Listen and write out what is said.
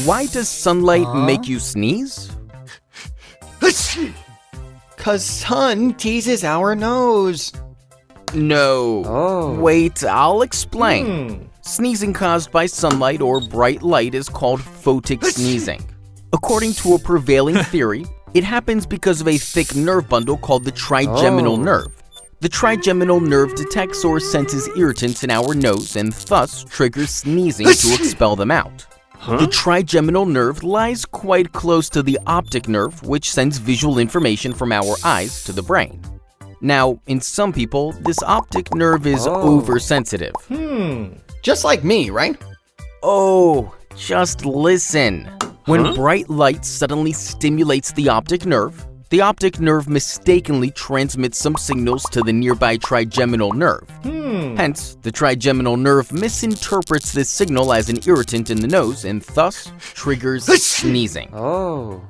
Why does sunlight make you sneeze? 'Cause sun teases our nose. No. Oh. Wait, I'll explain. Sneezing caused by sunlight or bright light is called photic sneezing. According to a prevailing theory, it happens because of a thick nerve bundle called the trigeminal nerve. The trigeminal nerve detects or senses irritants in our nose and thus triggers sneezing to expel them out. The trigeminal nerve lies quite close to the optic nerve, which sends visual information from our eyes to the brain. Now, in some people, this optic nerve is oversensitive. Just like me, right? Oh, just listen. When bright light suddenly stimulates the optic nerve mistakenly transmits some signals to the nearby trigeminal nerve. Hence, the trigeminal nerve misinterprets this signal as an irritant in the nose and thus triggers sneezing. Oh.